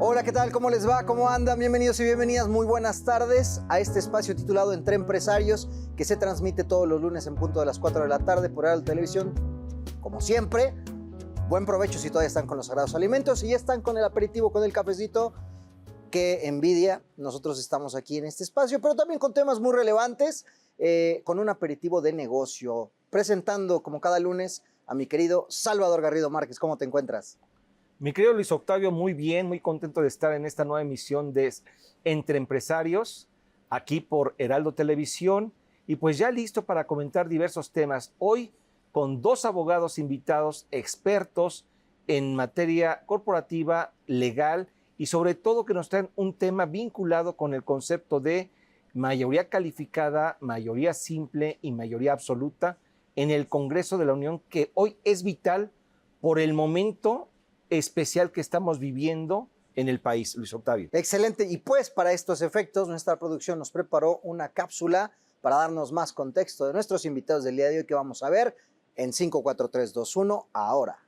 Hola, ¿qué tal? ¿Cómo les va? ¿Cómo andan? Bienvenidos y bienvenidas. Muy buenas tardes a este espacio titulado Entre Empresarios, que se transmite todos los lunes en punto de las 4 de la tarde por Heraldo Televisión. Como siempre, buen provecho si todavía están con los sagrados alimentos y ya están con el aperitivo, con el cafecito. Qué envidia. Nosotros estamos aquí en este espacio, pero también con temas muy relevantes, con un aperitivo de negocio. Presentando, como cada lunes, a mi querido Salvador Garrido Márquez. ¿Cómo te encuentras? Mi querido Luis Octavio, muy bien, muy contento de estar en esta nueva emisión de Entre Empresarios, aquí por Heraldo Televisión, y pues ya listo para comentar diversos temas. Hoy con dos abogados invitados, expertos en materia corporativa, legal, y sobre todo que nos traen un tema vinculado con el concepto de mayoría calificada, mayoría simple y mayoría absoluta en el Congreso de la Unión, que hoy es vital por el momento especial que estamos viviendo en el país, Luis Octavio. Excelente. Y pues para estos efectos, nuestra producción nos preparó una cápsula para darnos más contexto de nuestros invitados del día de hoy que vamos a ver en 5, 4, 3, 2, 1, ahora.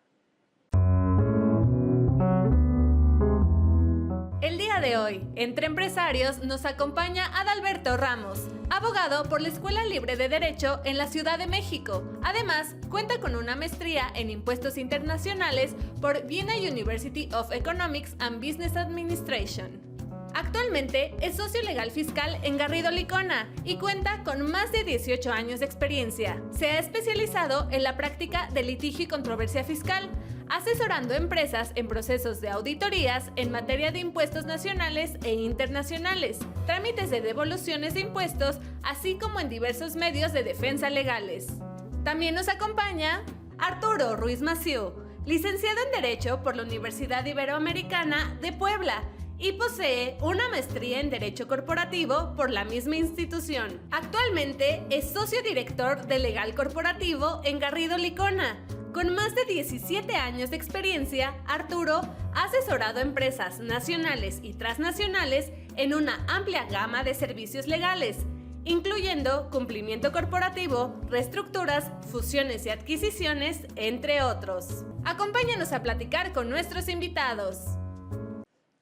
El día de hoy, Entre Empresarios, nos acompaña Adalberto Ramos, abogado por la Escuela Libre de Derecho en la Ciudad de México. Además, cuenta con una maestría en Impuestos Internacionales por Viena University of Economics and Business Administration. Actualmente es socio legal fiscal en Garrido Licona y cuenta con más de 18 años de experiencia. Se ha especializado en la práctica de litigio y controversia fiscal, asesorando empresas en procesos de auditorías en materia de impuestos nacionales e internacionales, trámites de devoluciones de impuestos, así como en diversos medios de defensa legales. También nos acompaña Arturo Ruiz Massieu, licenciado en Derecho por la Universidad Iberoamericana de Puebla y posee una maestría en Derecho Corporativo por la misma institución. Actualmente es socio director de Legal Corporativo en Garrido Licona. Con más de 17 años de experiencia, Arturo ha asesorado a empresas nacionales y transnacionales en una amplia gama de servicios legales, incluyendo cumplimiento corporativo, reestructuras, fusiones y adquisiciones, entre otros. Acompáñanos a platicar con nuestros invitados.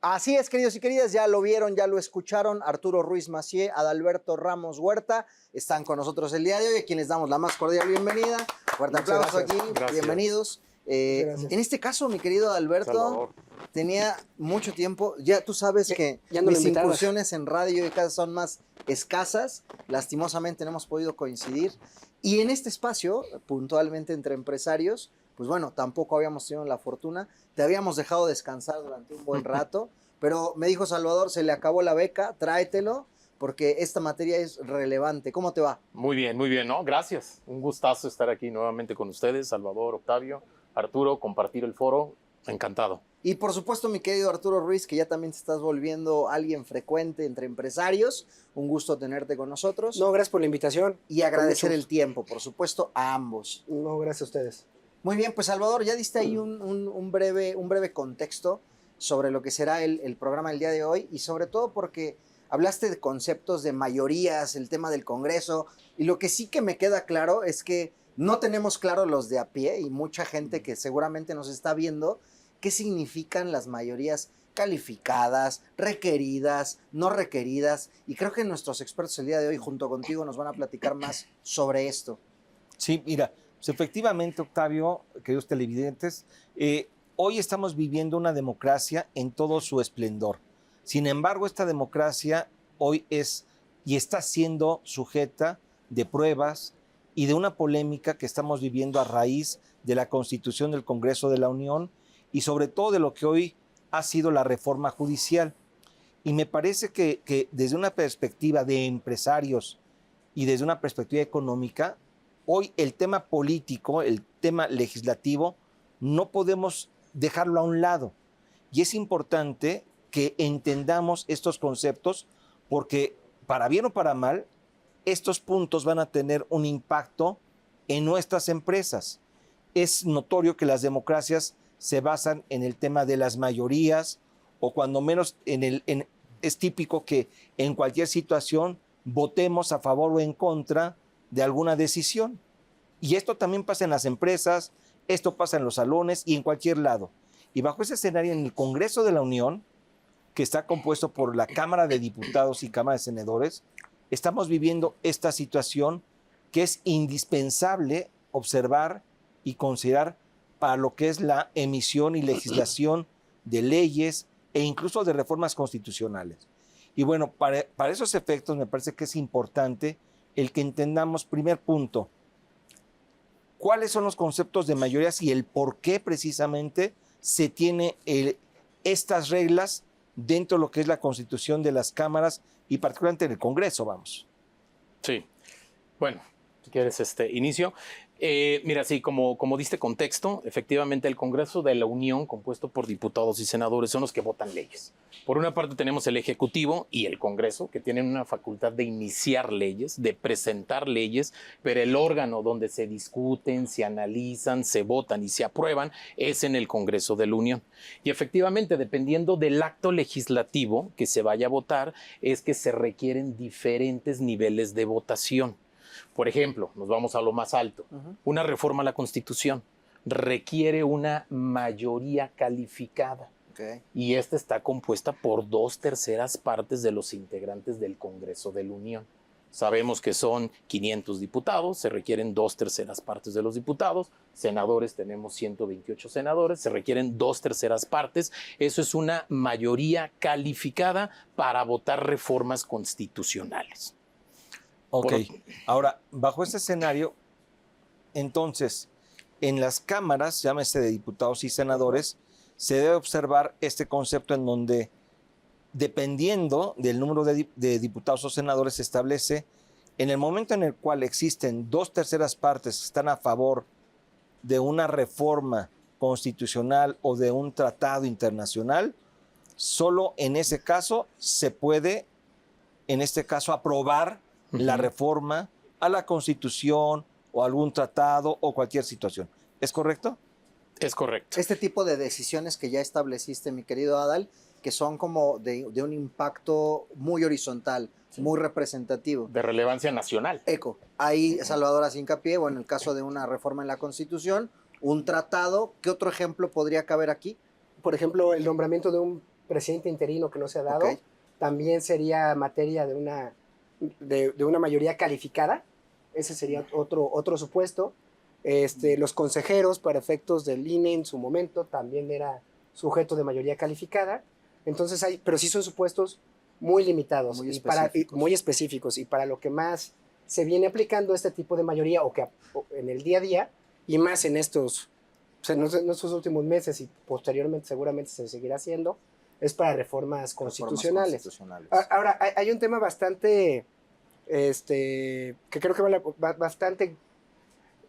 Así es, queridos y queridas, ya lo vieron, ya lo escucharon. Arturo Ruiz Massieu, Adalberto Ramos Huerta están con nosotros el día de hoy, a quienes damos la más cordial bienvenida. Fuerte aplauso aquí, bienvenidos. En este caso, mi querido Adalberto, Salvador, tenía mucho tiempo, ya tú sabes que ya no mis incursiones en radio y cada vez son más escasas, lastimosamente no hemos podido coincidir. Y en este espacio, puntualmente Entre Empresarios, pues bueno, tampoco habíamos tenido la fortuna, te habíamos dejado descansar durante un buen rato, pero me dijo Salvador, se le acabó la beca, tráetelo, porque esta materia es relevante. ¿Cómo te va? Muy bien, ¿no? Gracias. Un gustazo estar aquí nuevamente con ustedes, Salvador, Octavio, Arturo, compartir el foro, encantado. Y por supuesto, mi querido Arturo Ruiz, que ya también te estás volviendo alguien frecuente entre empresarios. Un gusto tenerte con nosotros. No, gracias por la invitación. Y agradecer el tiempo, por supuesto, a ambos. No, gracias a ustedes. Muy bien, pues Salvador, ya diste ahí un breve contexto sobre lo que será el programa del día de hoy y sobre todo porque hablaste de conceptos de mayorías, el tema del Congreso, y lo que sí que me queda claro es que no tenemos claro los de a pie y mucha gente que seguramente nos está viendo qué significan las mayorías calificadas, requeridas, no requeridas, y creo que nuestros expertos el día de hoy junto contigo nos van a platicar más sobre esto. Sí, mira, pues efectivamente, Octavio, queridos televidentes, hoy estamos viviendo una democracia en todo su esplendor. Sin embargo, esta democracia hoy es y está siendo sujeta de pruebas y de una polémica que estamos viviendo a raíz de la Constitución del Congreso de la Unión y sobre todo de lo que hoy ha sido la reforma judicial. Y me parece que desde una perspectiva de empresarios y desde una perspectiva económica, hoy el tema político, el tema legislativo, no podemos dejarlo a un lado. Y es importante que entendamos estos conceptos porque, para bien o para mal, estos puntos van a tener un impacto en nuestras empresas. Es notorio que las democracias se basan en el tema de las mayorías o cuando menos es típico que en cualquier situación votemos a favor o en contra de alguna decisión. Y esto también pasa en las empresas, esto pasa en los salones y en cualquier lado. Y bajo ese escenario, en el Congreso de la Unión, que está compuesto por la Cámara de Diputados y Cámara de Senadores, estamos viviendo esta situación que es indispensable observar y considerar para lo que es la emisión y legislación de leyes e incluso de reformas constitucionales. Y bueno, para esos efectos me parece que es importante el que entendamos, primer punto, cuáles son los conceptos de mayorías y el por qué precisamente se tiene estas reglas dentro de lo que es la constitución de las cámaras y particularmente en el Congreso, vamos. Sí. Bueno, si quieres inicio. Mira, sí, como diste contexto, efectivamente el Congreso de la Unión, compuesto por diputados y senadores, son los que votan leyes. Por una parte tenemos el Ejecutivo y el Congreso, que tienen una facultad de iniciar leyes, de presentar leyes, pero el órgano donde se discuten, se analizan, se votan y se aprueban es en el Congreso de la Unión. Y efectivamente, dependiendo del acto legislativo que se vaya a votar, es que se requieren diferentes niveles de votación. Por ejemplo, nos vamos a lo más alto. Una reforma a la Constitución requiere una mayoría calificada. Okay. Y esta está compuesta por 2/3 partes de los integrantes del Congreso de la Unión. Sabemos que son 500 diputados, se requieren 2/3 partes de los diputados. Senadores, tenemos 128 senadores, se requieren 2/3 partes. Eso es una mayoría calificada para votar reformas constitucionales. Ok, ahora, bajo este escenario, entonces, en las cámaras, llámese de diputados y senadores, se debe observar este concepto en donde, dependiendo del número de diputados o senadores, se establece, en el momento en el cual existen 2/3 partes que están a favor de una reforma constitucional o de un tratado internacional, solo en ese caso se puede, en este caso, aprobar la reforma a la Constitución o algún tratado o cualquier situación. ¿Es correcto? Es correcto. Este tipo de decisiones que ya estableciste, mi querido Adal, que son como de un impacto muy horizontal, muy representativo. De relevancia nacional. Eco, ahí Salvador hace hincapié, bueno, en el caso de una reforma en la Constitución, un tratado, ¿qué otro ejemplo podría caber aquí? Por ejemplo, el nombramiento de un presidente interino que no se ha dado, Ok. también sería materia de una mayoría calificada. Ese sería otro supuesto. Los consejeros, para efectos del INE en su momento, también era sujeto de mayoría calificada. Entonces pero sí son supuestos muy limitados, Muy y específicos. muy específicos, y para lo que más se viene aplicando este tipo de mayoría, o en el día a día, y más en estos últimos meses y posteriormente seguramente se seguirá haciendo, es para reformas constitucionales. Ahora, hay un tema bastante, que creo que va bastante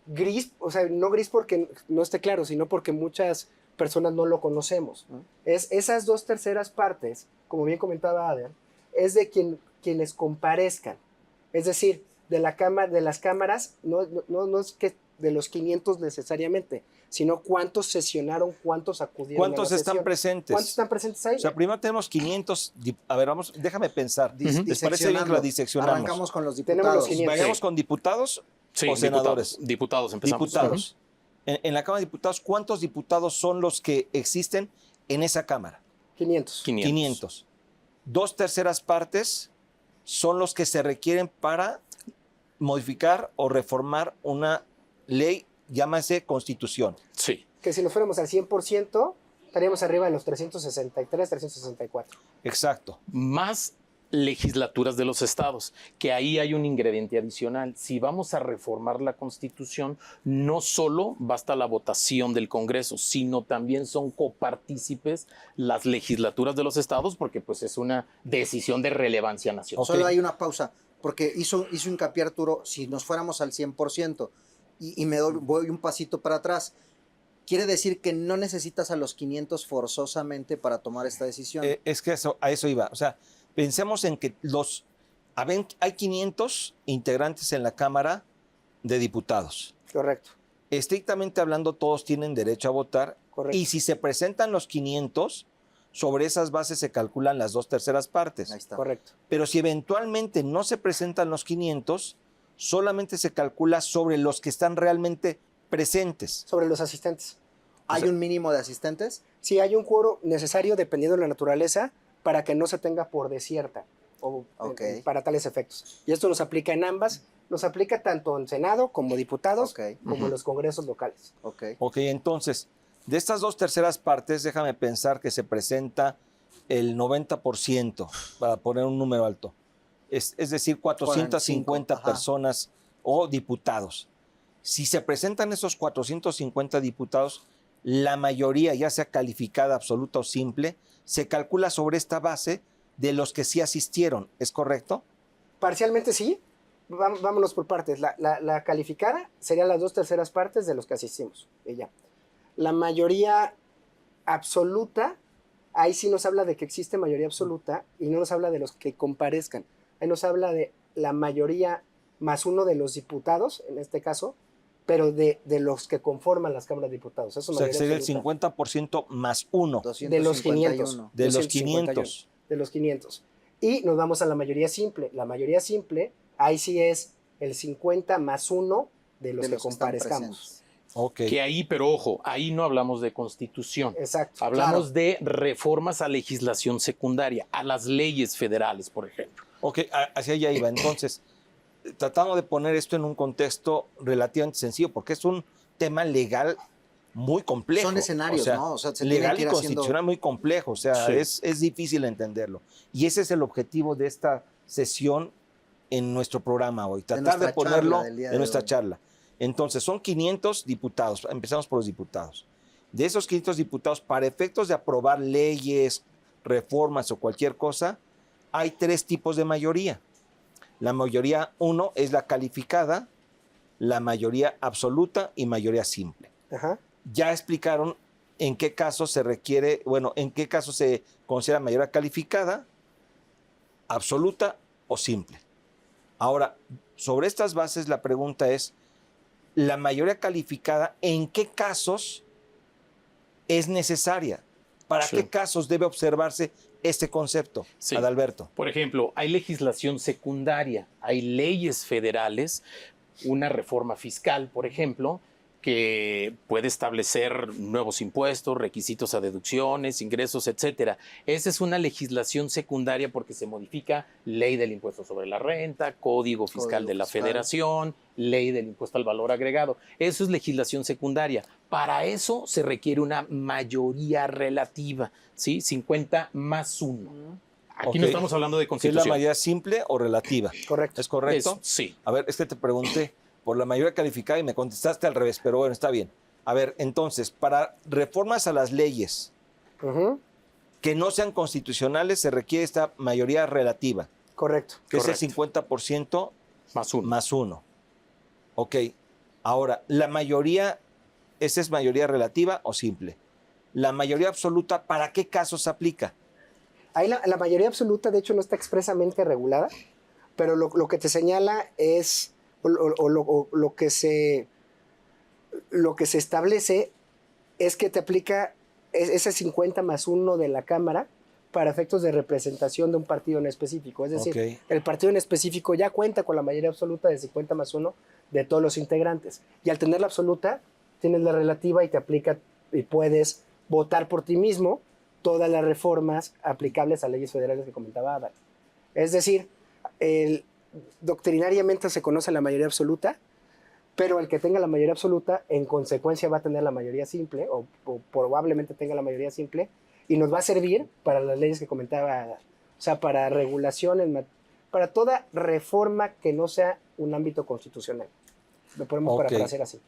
gris, o sea, no gris porque no esté claro, sino porque muchas personas no lo conocemos. Es esas 2/3 partes, como bien comentaba Adel, es de quienes comparezcan. Es decir, de las cámaras, no es que de los 500 necesariamente, sino cuántos sesionaron, cuántos acudieron ¿Cuántos a la están sesión. presentes? ¿Cuántos están presentes ahí? O sea, primero tenemos 500. A ver, vamos, déjame pensar. ¿Les parece bien que la diseccionamos? Arrancamos con los Tenemos diputados. los 500. Vayamos Sí. con diputados Sí, o senadores. Diputados, empezamos. Diputados. En la Cámara de Diputados, ¿cuántos diputados son los que existen en esa Cámara? 500. 500. 2/3 partes son los que se requieren para modificar o reformar una ley, llámase Constitución. Sí. Que si nos fuéramos al 100%, estaríamos arriba de los 363, 364. Exacto. Más legislaturas de los estados, que ahí hay un ingrediente adicional. Si vamos a reformar la Constitución, no solo basta la votación del Congreso, sino también son copartícipes las legislaturas de los estados, porque pues es una decisión de relevancia nacional. Solo hay una pausa, porque hizo hincapié Arturo, si nos fuéramos al 100%, y voy un pasito para atrás, quiere decir que no necesitas a los 500 forzosamente para tomar esta decisión. Es que a eso iba. O sea, pensemos en que hay 500 integrantes en la Cámara de Diputados. Correcto. Estrictamente hablando, todos tienen derecho a votar. Correcto. Y si se presentan los 500, sobre esas bases se calculan las 2/3 partes. Ahí está. Correcto. Pero si eventualmente no se presentan los 500, solamente se calcula sobre los que están realmente presentes. Sobre los asistentes. ¿Hay un mínimo de asistentes? Sí, hay un quórum necesario dependiendo de la naturaleza para que no se tenga por desierta o para tales efectos. Y esto nos aplica en ambas, nos aplica tanto en Senado como diputados, como en los congresos locales. Ok, entonces, de estas 2/3 partes, déjame pensar que se presenta el 90%, para poner un número alto. Es decir, 450 personas o diputados. Si se presentan esos 450 diputados, la mayoría, ya sea calificada, absoluta o simple, se calcula sobre esta base de los que sí asistieron. ¿Es correcto? Parcialmente sí. Vámonos por partes. La calificada serían las 2/3 partes de los que asistimos. Ella. La mayoría absoluta, ahí sí nos habla de que existe mayoría absoluta y no nos habla de los que comparezcan. Ahí nos habla de la mayoría más uno de los diputados, en este caso, pero de los que conforman las cámaras de diputados. Eso O sea, que sería el 50% más uno. De los 500. De los 500. De los 500. Y nos vamos a la mayoría simple. La mayoría simple, ahí sí es el 50 más uno de los que comparezcamos. Okay. Que ahí, pero ojo, ahí no hablamos de constitución. Exacto. Hablamos de reformas a legislación secundaria, a las leyes federales, por ejemplo. Ok, hacia allá iba. Entonces, tratando de poner esto en un contexto relativamente sencillo, porque es un tema legal muy complejo. Son escenarios, ¿no? O sea, se legal tiene que ir y constitucional muy complejo, o sea, Sí. es difícil entenderlo. Y ese es el objetivo de esta sesión en nuestro programa hoy, tratar de ponerlo en nuestra charla. Entonces, son 500 diputados, empezamos por los diputados. De esos 500 diputados, para efectos de aprobar leyes, reformas o cualquier cosa, hay 3 tipos de mayoría. La mayoría 1 es la calificada, la mayoría absoluta y mayoría simple. Ajá. Ya explicaron en qué caso se requiere, bueno, en qué caso se considera mayoría calificada, absoluta o simple. Ahora, sobre estas bases la pregunta es, la mayoría calificada, ¿en qué casos es necesaria? ¿Para qué casos debe observarse este concepto, Sí. Adalberto? Por ejemplo, hay legislación secundaria, hay leyes federales, una reforma fiscal, por ejemplo, que puede establecer nuevos impuestos, requisitos a deducciones, ingresos, etcétera. Esa es una legislación secundaria porque se modifica ley del impuesto sobre la renta, código fiscal de la federación, ley del impuesto al valor agregado. Eso es legislación secundaria. Para eso se requiere una mayoría relativa, ¿sí? 50 más 1. Aquí no estamos hablando de ¿Es constitución. la mayoría simple o relativa? Correcto. ¿Es correcto? Sí. A ver, te pregunté por la mayoría calificada y me contestaste al revés, pero bueno, está bien. A ver, entonces, para reformas a las leyes que no sean constitucionales se requiere esta mayoría relativa, Correcto. que Correcto. es el 50% Más 1. más 1. Ok, ahora, la mayoría, ¿esa es mayoría relativa o simple? La mayoría absoluta, ¿para qué casos aplica? Ahí la mayoría absoluta, de hecho, no está expresamente regulada, pero lo que te señala es, lo que se establece es que te aplica ese 50 más 1 de la Cámara para efectos de representación de un partido en específico. Es decir, el partido en específico ya cuenta con la mayoría absoluta de 50 más 1 de todos los integrantes. Y al tener la absoluta, tienes la relativa y te aplica y puedes votar por ti mismo todas las reformas aplicables a leyes federales que comentaba Adal. Es decir, doctrinariamente se conoce la mayoría absoluta, pero el que tenga la mayoría absoluta, en consecuencia va a tener la mayoría simple, o probablemente tenga la mayoría simple, y nos va a servir para las leyes que comentaba Adal. O sea, para regulación, para toda reforma que no sea un ámbito constitucional. Lo podemos parafrasear así.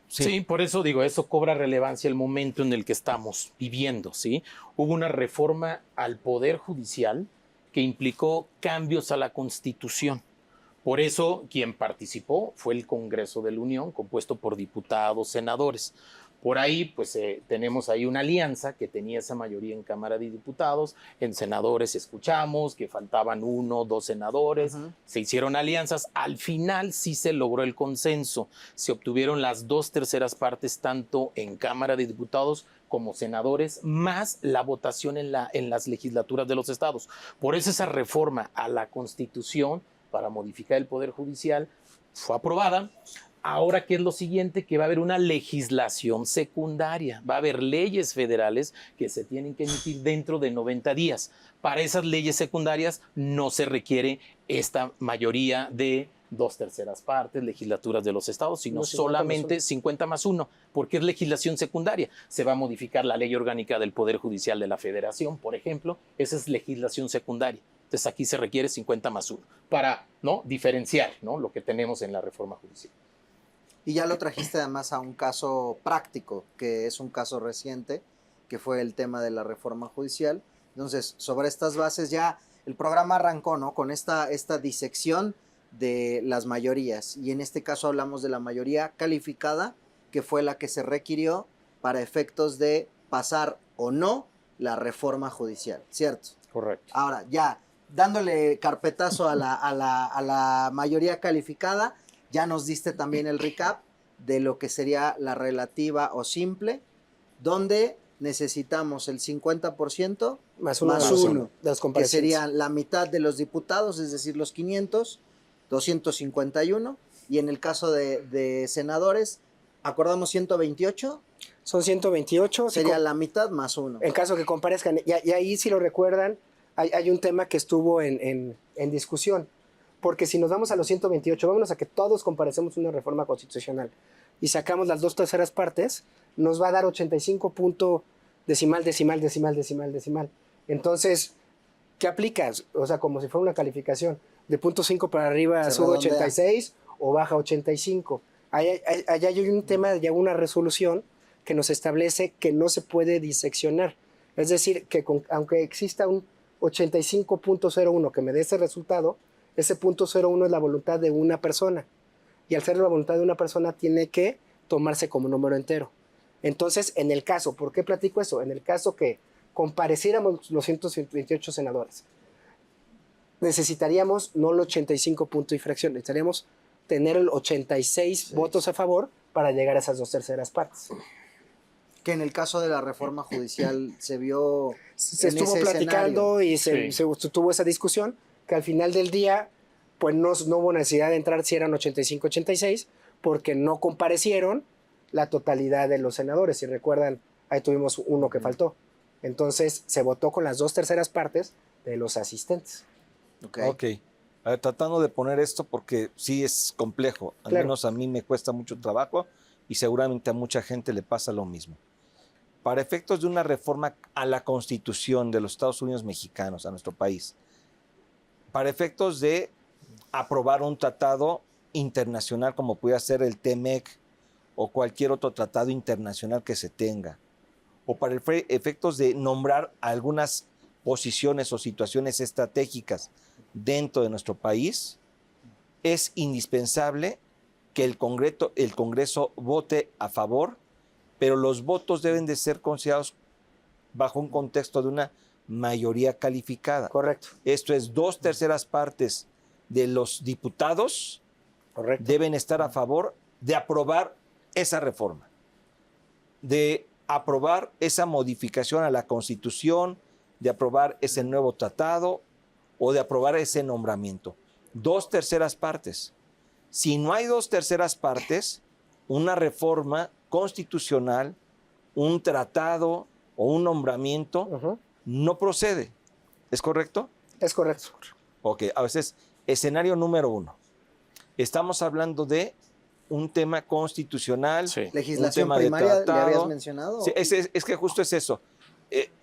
Sí, por eso digo, eso cobra relevancia el momento en el que estamos viviendo, ¿sí? Hubo una reforma al Poder Judicial que implicó cambios a la Constitución. Por eso, quien participó fue el Congreso de la Unión, compuesto por diputados, senadores. Por ahí, pues tenemos ahí una alianza que tenía esa mayoría en Cámara de Diputados. En senadores escuchamos que faltaban 1 o 2 senadores. Se hicieron alianzas. Al final sí se logró el consenso. Se obtuvieron las 2/3 partes tanto en Cámara de Diputados como senadores, más la votación en las legislaturas de los estados. Por eso esa reforma a la Constitución para modificar el Poder Judicial fue aprobada. Ahora, ¿qué es lo siguiente? Que va a haber una legislación secundaria. Va a haber leyes federales que se tienen que emitir dentro de 90 días. Para esas leyes secundarias no se requiere esta mayoría de 2/3 partes, legislaturas de los estados, sino No, 50 solamente más 50+1, porque es legislación secundaria. Se va a modificar la ley orgánica del Poder Judicial de la Federación, por ejemplo. Esa es legislación secundaria. Entonces aquí se requiere 50+1 para, ¿no?, diferenciar, ¿no?, lo que tenemos en la reforma judicial. Y ya lo trajiste además a un caso práctico, que es un caso reciente, que fue el tema de la reforma judicial. Entonces, sobre estas bases ya el programa arrancó, ¿no?, con esta disección de las mayorías. Y en este caso hablamos de la mayoría calificada, que fue la que se requirió para efectos de pasar o no la reforma judicial, ¿cierto? Correcto. Ahora, ya dándole carpetazo a la mayoría calificada, ya nos diste también el recap de lo que sería la relativa o simple, donde necesitamos el 50% Más uno de los que comparecientes. sería la mitad de los diputados, es decir, los 500, 251, y en el caso de senadores, acordamos 128, Son 128. sería la mitad más uno. En caso que comparezcan. Y ahí, si lo recuerdan, hay un tema que estuvo en discusión. Porque si nos vamos a los 128, vámonos a que todos comparecemos una reforma constitucional y sacamos las 2/3 partes, nos va a dar 85 punto decimal. Entonces, ¿qué aplicas? O sea, como si fuera una calificación. De punto 5 para arriba Se sube redondea. 86 o baja 85. Allá hay un tema, ya una resolución que nos establece que no se puede diseccionar. Es decir, que aunque exista un 85.01 que me dé ese resultado, ese punto 01 es la voluntad de una persona. Y al ser la voluntad de una persona tiene que tomarse como número entero. Entonces, en el caso, ¿por qué platico eso? En el caso que compareciéramos los 128 senadores, necesitaríamos no el 85 punto y fracción, necesitaríamos tener el 86 votos a favor para llegar a esas 2/3 partes. Que en el caso de la reforma judicial se vio Se en estuvo ese platicando escenario. y se tuvo esa discusión que al final del día pues no hubo necesidad de entrar si eran 85-86 porque no comparecieron la totalidad de los senadores. Si recuerdan, ahí tuvimos uno que faltó. Entonces se votó con las 2/3 partes de los asistentes. Ok. A ver, tratando de poner esto porque sí es complejo. Al Claro. menos a mí me cuesta mucho trabajo y seguramente a mucha gente le pasa lo mismo. Para efectos de una reforma a la Constitución de los Estados Unidos mexicanos, a nuestro país, para efectos de aprobar un tratado internacional como pudiera ser el TEMEC o cualquier otro tratado internacional que se tenga, o para efectos de nombrar algunas posiciones o situaciones estratégicas dentro de nuestro país, es indispensable que el Congreso vote a favor, pero los votos deben de ser considerados bajo un contexto de una mayoría calificada. Correcto. Esto es 2/3 partes de los diputados Correcto. deben estar a favor de aprobar esa reforma, de aprobar esa modificación a la Constitución, de aprobar ese nuevo tratado o de aprobar ese nombramiento. 2/3 partes. Si no hay 2/3 partes, una reforma constitucional, un tratado o un nombramiento Ujú. no procede. ¿Es correcto? Es correcto. Ok, a veces, escenario número 1. Estamos hablando de un tema constitucional, Sí. Legislación un tema de primaria, ¿le tratado. habías mencionado? Sí, es que justo es eso.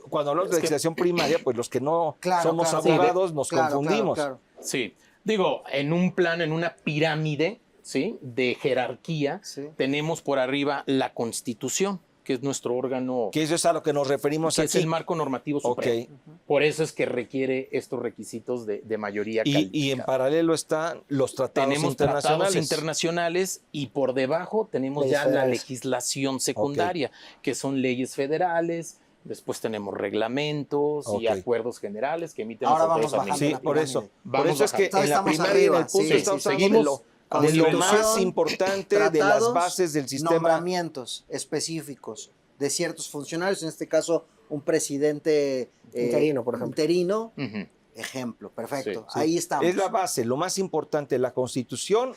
Cuando hablamos de Es que- legislación primaria, pues los que no Claro, somos claro, abogados nos Claro, confundimos. claro. Sí, digo, en un plan, en una pirámide, ¿sí?, de jerarquía, Sí. tenemos por arriba la Constitución, que es nuestro órgano, Que eso es a lo que nos referimos que es aquí. el marco normativo supremo. Ok. Por eso es que requiere estos requisitos de mayoría Y en calificada. paralelo están los tratados Tenemos internacionales. tratados internacionales y por debajo tenemos Leyes ya la federales. legislación secundaria, que son leyes federales, después tenemos reglamentos y Ok. acuerdos generales que emiten Ahora los vamos autoridades bajando Sí, la administrativas. por pirámide. eso. Vamos Por eso es que bajando. en la Estamos primaria y en arriba, el punto sí, estamos sí, hablando de lo Constitución, más importante de las tratados, bases del sistema. Nombramientos específicos de ciertos funcionarios, en este caso un presidente Interino, por ejemplo. interino, Ujú. ejemplo, perfecto. Sí, sí. Ahí estamos. Es la base, lo más importante, la Constitución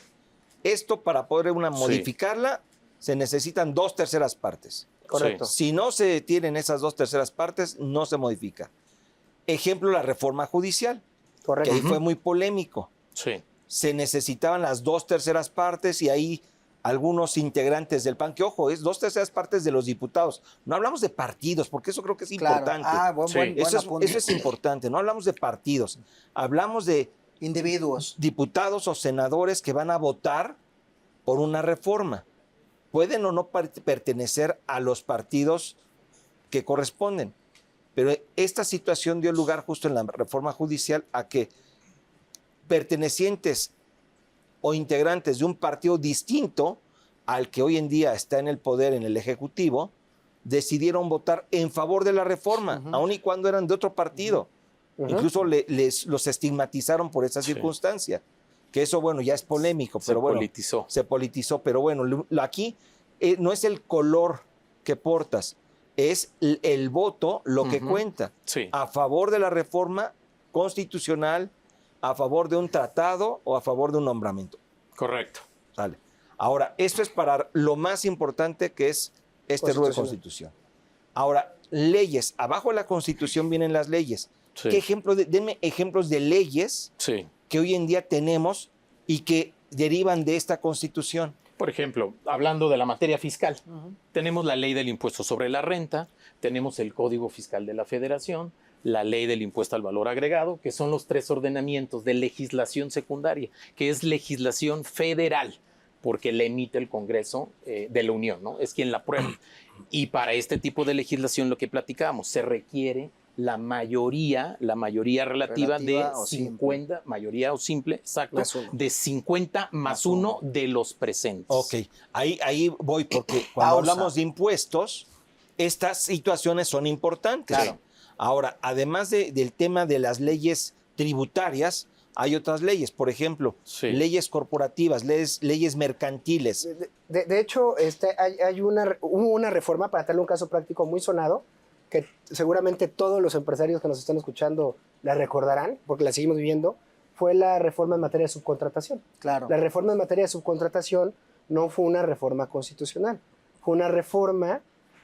Esto para poder modificarla se necesitan 2/3 partes. Correcto. Si no se tienen esas 2/3 partes, no se modifica. Ejemplo, la reforma judicial, que Correcto. ahí fue muy polémico. Sí. Se necesitaban las 2/3 partes y ahí algunos integrantes del PAN, que ojo, es 2/3 partes de los diputados. No hablamos de partidos, porque eso creo que es importante. Sí. Eso es importante, no hablamos de partidos, hablamos de Individuos. diputados o senadores que van a votar por una reforma. Pueden o no pertenecer a los partidos que corresponden, pero esta situación dio lugar justo en la reforma judicial a que pertenecientes o integrantes de un partido distinto al que hoy en día está en el poder, en el Ejecutivo, decidieron votar en favor de la reforma, aun y cuando eran de otro partido. Incluso los estigmatizaron por esa circunstancia, que eso, bueno, ya es polémico, pero bueno, se politizó, pero bueno, aquí no es el color que portas, es el voto lo que cuenta, a favor de la reforma constitucional, a favor de un tratado o a favor de un nombramiento. Correcto. Sale. Ahora, esto es para lo más importante que es este rubro de Constitución. Ahora, leyes. Abajo de la Constitución vienen las leyes. Sí. ¿Qué ejemplo denme ejemplos de leyes que hoy en día tenemos y que derivan de esta Constitución? Por ejemplo, hablando de la materia fiscal, tenemos la ley del impuesto sobre la renta, tenemos el Código Fiscal de la Federación, la ley del impuesto al valor agregado, que son los 3 ordenamientos de legislación secundaria, que es legislación federal, porque la emite el Congreso de la Unión, ¿no? Es quien la aprueba. Y para este tipo de legislación, lo que platicamos, se requiere la mayoría relativa de 50, mayoría o simple, exacto, de 50 más 1 de los presentes. Ok, ahí voy, porque cuando hablamos de impuestos, estas situaciones son importantes. Claro. Ahora, además del tema de las leyes tributarias, hay otras leyes, por ejemplo, leyes corporativas, leyes mercantiles. De hecho, hubo una reforma, para darle un caso práctico muy sonado, que seguramente todos los empresarios que nos están escuchando la recordarán, porque la seguimos viviendo, fue la reforma en materia de subcontratación. Claro. La reforma en materia de subcontratación no fue una reforma constitucional, fue una reforma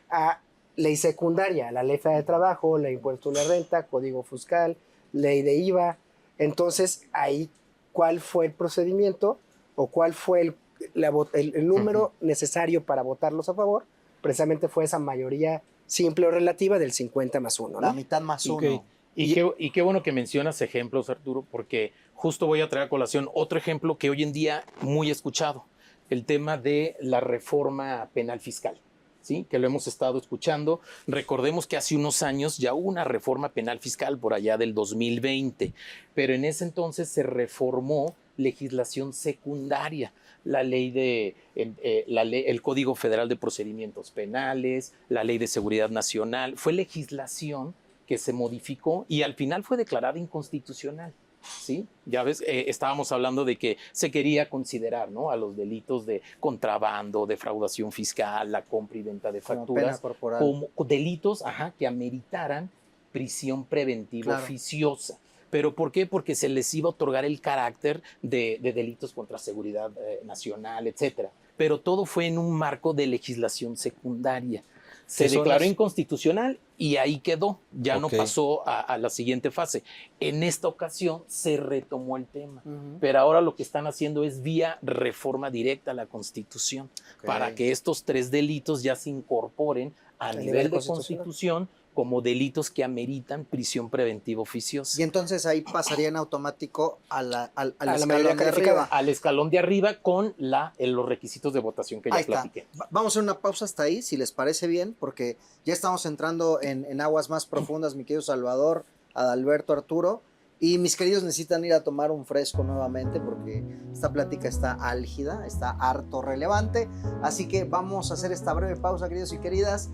a ley secundaria, la Ley Federal de Trabajo, Ley de Impuesto a la Renta, Código Fiscal, Ley de IVA. Entonces, ahí, ¿cuál fue el procedimiento o cuál fue el número necesario para votarlos a favor? Precisamente fue esa mayoría simple o relativa del 50 más 1, ¿no? La mitad más 1. Y qué bueno que mencionas ejemplos, Arturo, porque justo voy a traer a colación otro ejemplo que hoy en día muy escuchado, el tema de la reforma penal fiscal. ¿Sí? Que lo hemos estado escuchando. Recordemos que hace unos años ya hubo una reforma penal fiscal por allá del 2020, pero en ese entonces se reformó legislación secundaria, la ley el Código Federal de Procedimientos Penales, la Ley de Seguridad Nacional. Fue legislación que se modificó y al final fue declarada inconstitucional. ¿Sí? Ya ves, estábamos hablando de que se quería considerar, ¿no?, a los delitos de contrabando, defraudación fiscal, la compra y venta de facturas, como delitos que ameritaran prisión preventiva oficiosa. ¿Pero por qué? Porque se les iba a otorgar el carácter de delitos contra seguridad nacional, etcétera. Pero todo fue en un marco de legislación secundaria. Se declaró inconstitucional y ahí quedó, ya no pasó a la siguiente fase. En esta ocasión se retomó el tema, pero ahora lo que están haciendo es vía reforma directa a la Constitución, para que estos 3 delitos ya se incorporen a nivel de Constitución como delitos que ameritan prisión preventiva oficiosa. Y entonces ahí pasaría en automático al escalón de arriba. Al escalón de arriba con los requisitos de votación que ya platiqué. Vamos a hacer una pausa hasta ahí, si les parece bien, porque ya estamos entrando en aguas más profundas, mi querido Salvador, Adalberto, Arturo, y mis queridos necesitan ir a tomar un fresco nuevamente porque esta plática está álgida, está harto relevante, así que vamos a hacer esta breve pausa, queridos y queridas.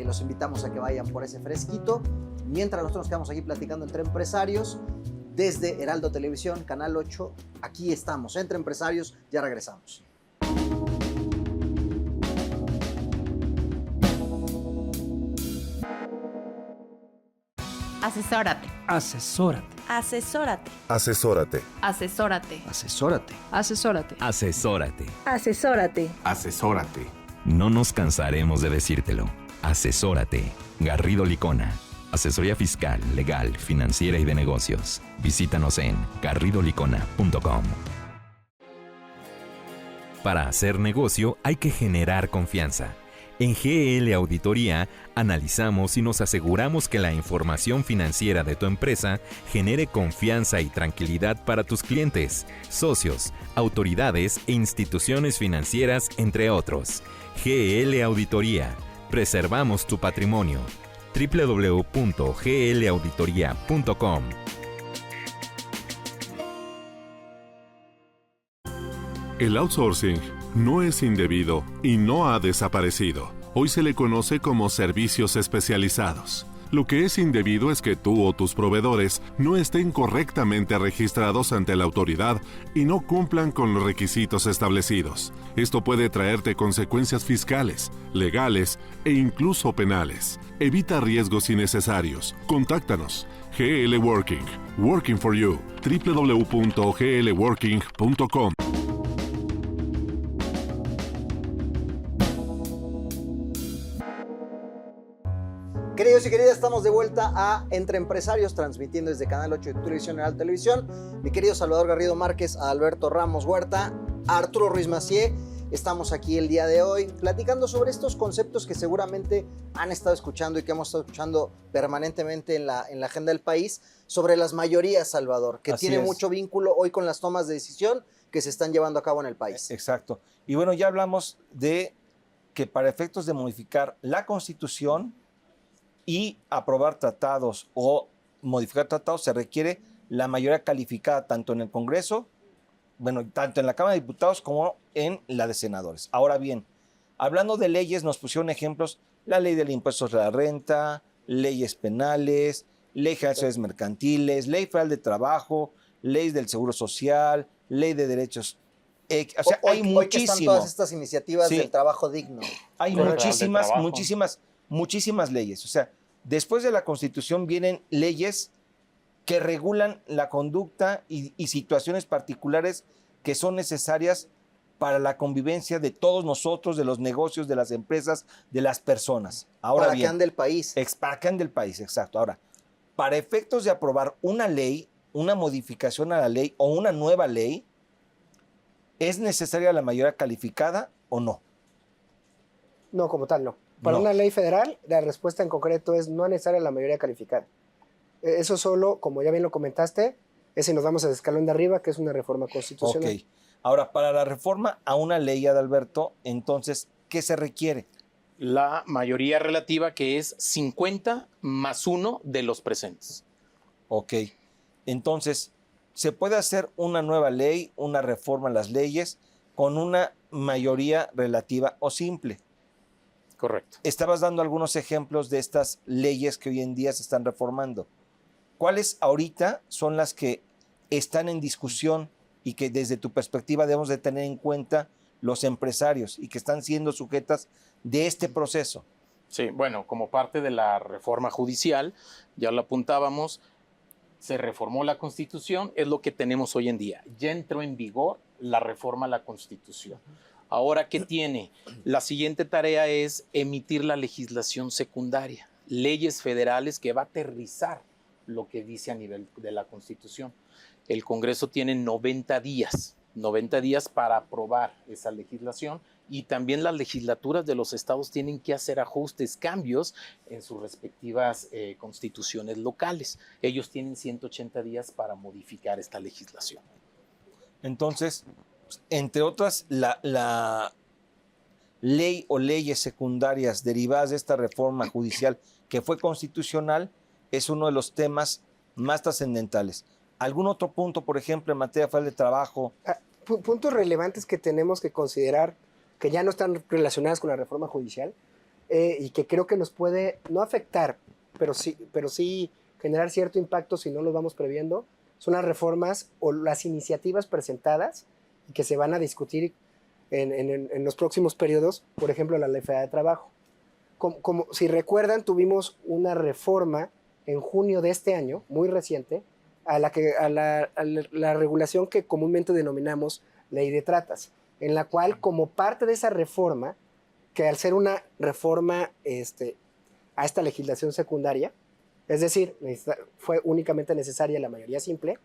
Los invitamos a que vayan por ese fresquito, mientras nosotros nos quedamos aquí platicando entre empresarios desde Heraldo Televisión, Canal 8. Aquí estamos, Entre Empresarios, ya regresamos. Asesórate. Asesórate. Asesórate. Asesórate. Asesórate. Asesórate. Asesórate. Asesórate. Asesórate. Asesórate. No nos cansaremos de decírtelo. Asesórate. Garrido Licona. Asesoría fiscal, legal, financiera y de negocios. Visítanos en garridolicona.com. Para hacer negocio hay que generar confianza. En GL Auditoría analizamos y nos aseguramos que la información financiera de tu empresa genere confianza y tranquilidad para tus clientes, socios, autoridades e instituciones financieras, entre otros. GL Auditoría. Preservamos tu patrimonio. www.glauditoria.com. El outsourcing no es indebido y no ha desaparecido. Hoy se le conoce como servicios especializados. Lo que es indebido es que tú o tus proveedores no estén correctamente registrados ante la autoridad y no cumplan con los requisitos establecidos. Esto puede traerte consecuencias fiscales, legales e incluso penales. Evita riesgos innecesarios. Contáctanos. GL Working. Working for you. www.glworking.com. Queridos y queridas, estamos de vuelta a Entre Empresarios, transmitiendo desde Canal 8 de Televisión Real Televisión. Mi querido Salvador Garrido Márquez, Alberto Ramos Huerta, Arturo Ruiz Massieu. Estamos aquí el día de hoy platicando sobre estos conceptos que seguramente han estado escuchando y que hemos estado escuchando permanentemente en la agenda del país, sobre las mayorías, Salvador, que tiene mucho vínculo hoy con las tomas de decisión que se están llevando a cabo en el país. Exacto. Y bueno, ya hablamos de que para efectos de modificar la Constitución y aprobar tratados o modificar tratados se requiere la mayoría calificada tanto en el Congreso, bueno, tanto en la Cámara de Diputados como en la de Senadores. Ahora bien, hablando de leyes, nos pusieron ejemplos: la ley del impuesto sobre la renta, leyes penales, ley general de sociedades mercantiles, ley federal de trabajo, ley del seguro social, ley de derechos. O sea, hay hoy que están muchísimo. todas estas iniciativas del trabajo digno. Hay muchísimas leyes. O sea, después de la Constitución vienen leyes que regulan la conducta y situaciones particulares que son necesarias para la convivencia de todos nosotros, de los negocios, de las empresas, de las personas. Ahora para bien, que ande el país. Para que ande el país, exacto. Ahora, para efectos de aprobar una ley, una modificación a la ley o una nueva ley, ¿es necesaria la mayoría calificada o no? No, como tal, no. Para una ley federal, la respuesta en concreto es no es necesaria la mayoría calificada. Eso solo, como ya bien lo comentaste, es si nos vamos al escalón de arriba, que es una reforma constitucional. Ok. Ahora, para la reforma a una ley, Adalberto, entonces, ¿qué se requiere? La mayoría relativa, que es 50 más 1 de los presentes. Ok. Entonces, ¿se puede hacer una nueva ley, una reforma a las leyes con una mayoría relativa o simple? Correcto. Estabas dando algunos ejemplos de estas leyes que hoy en día se están reformando. ¿Cuáles ahorita son las que están en discusión y que desde tu perspectiva debemos de tener en cuenta los empresarios y que están siendo sujetas de este proceso? Sí, bueno, como parte de la reforma judicial, ya lo apuntábamos, se reformó la Constitución, es lo que tenemos hoy en día. Ya entró en vigor la reforma a la Constitución. Ahora, ¿qué tiene? La siguiente tarea es emitir la legislación secundaria, leyes federales que va a aterrizar lo que dice a nivel de la Constitución. El Congreso tiene 90 días para aprobar esa legislación, y también las legislaturas de los estados tienen que hacer ajustes, cambios en sus respectivas constituciones locales. Ellos tienen 180 días para modificar esta legislación. Entonces, entre otras, la ley o leyes secundarias derivadas de esta reforma judicial que fue constitucional es uno de los temas más trascendentales. ¿Algún otro punto, por ejemplo, en materia federal de trabajo? Puntos relevantes que tenemos que considerar que ya no están relacionadas con la reforma judicial y que creo que nos puede no afectar, pero sí generar cierto impacto si no los vamos previendo, son las reformas o las iniciativas presentadas y que se van a discutir en los próximos periodos, por ejemplo, la Ley Federal de Trabajo. Como si recuerdan, tuvimos una reforma en junio de este año, muy reciente, a la regulación que comúnmente denominamos ley de tratas, en la cual, como parte de esa reforma, que al ser una reforma a esta legislación secundaria, es decir, fue únicamente necesaria la mayoría simple,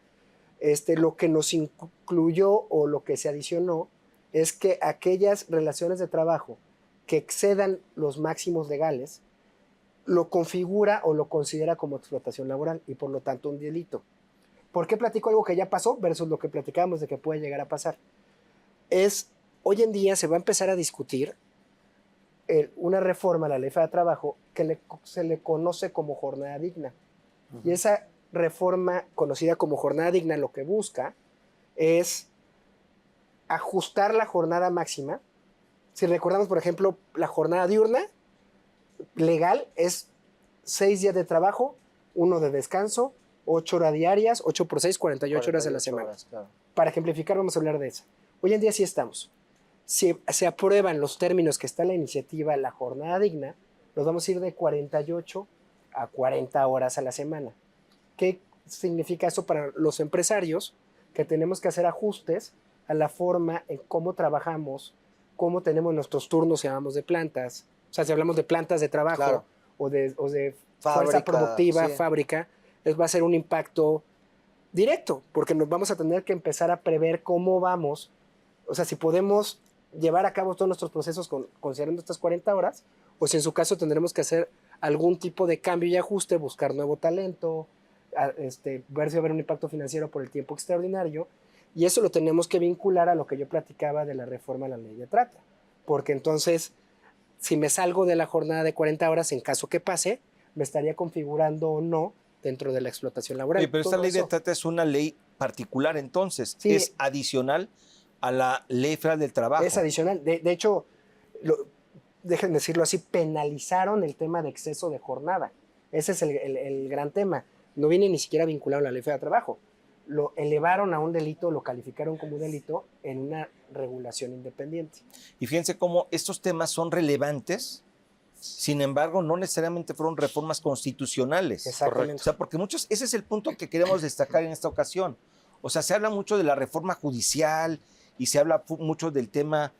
lo que nos incluyó o lo que se adicionó es que aquellas relaciones de trabajo que excedan los máximos legales lo configura o lo considera como explotación laboral y por lo tanto un delito. ¿Por qué platico algo que ya pasó versus lo que platicábamos de que puede llegar a pasar? Hoy en día se va a empezar a discutir una reforma a la Ley Federal de Trabajo que se le conoce como jornada digna. Y esa reforma conocida como jornada digna lo que busca es ajustar la jornada máxima. Si recordamos, por ejemplo, la jornada diurna legal es 6 días de trabajo, 1 de descanso, 8 horas diarias, 8 por 6, 48 horas a la semana. horas, claro. Para ejemplificar, vamos a hablar de eso. Hoy en día sí estamos. Si se aprueban los términos que está en la iniciativa La Jornada Digna, nos vamos a ir de 48 a 40 horas a la semana. ¿Qué significa eso para los empresarios? Que tenemos que hacer ajustes a la forma en cómo trabajamos, cómo tenemos nuestros turnos, si hablamos de plantas, o sea, si hablamos de plantas de trabajo, Claro. o de Fábrica, fuerza productiva, sí. fábrica, va a ser un impacto directo, porque nos vamos a tener que empezar a prever cómo vamos, o sea, si podemos llevar a cabo todos nuestros procesos considerando estas 40 horas, o si en su caso tendremos que hacer algún tipo de cambio y ajuste, buscar nuevo talento, ver si va a haber un impacto financiero por el tiempo extraordinario, y eso lo tenemos que vincular a lo que yo platicaba de la reforma a la ley de trata, porque entonces, si me salgo de la jornada de 40 horas, en caso que pase, me estaría configurando o no dentro de la explotación laboral. Oye, pero esta Todo ley de eso. trata es una ley particular, entonces, Sí. es adicional a la Ley Federal del Trabajo. Es adicional. De hecho, déjenme decirlo así, penalizaron el tema de exceso de jornada. Ese es el gran tema. No viene ni siquiera vinculado a la Ley Federal del Trabajo. Lo elevaron a un delito, lo calificaron como un delito en una regulación independiente. Y fíjense cómo estos temas son relevantes, sin embargo, no necesariamente fueron reformas constitucionales. Exactamente. O sea, porque ese es el punto que queremos destacar en esta ocasión. O sea, se habla mucho de la reforma judicial y se habla mucho del tema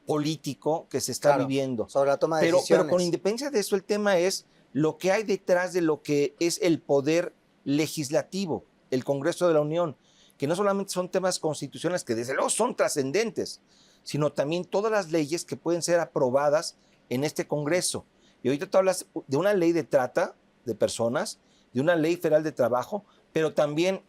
político que se está Claro, viviendo. sobre la toma de Pero decisiones. con independencia de eso, el tema es lo que hay detrás de lo que es el poder legislativo, el Congreso de la Unión, que no solamente son temas constitucionales que desde luego son trascendentes, sino también todas las leyes que pueden ser aprobadas en este Congreso. Y ahorita tú hablas de una ley de trata de personas, de una ley federal de trabajo, pero también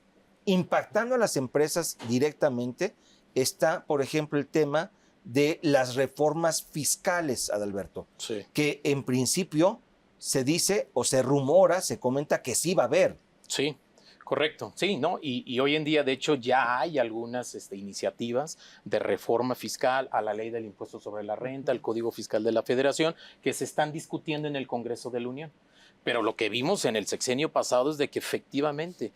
impactando a las empresas directamente está, por ejemplo, el tema de las reformas fiscales, Adalberto, Sí. que en principio se dice o se rumora, se comenta que sí va a haber. Sí, correcto. Sí, ¿no? Y hoy en día, de hecho, ya hay algunas iniciativas de reforma fiscal a la ley del impuesto sobre la renta, al Código Fiscal de la Federación, que se están discutiendo en el Congreso de la Unión. Pero lo que vimos en el sexenio pasado es de que efectivamente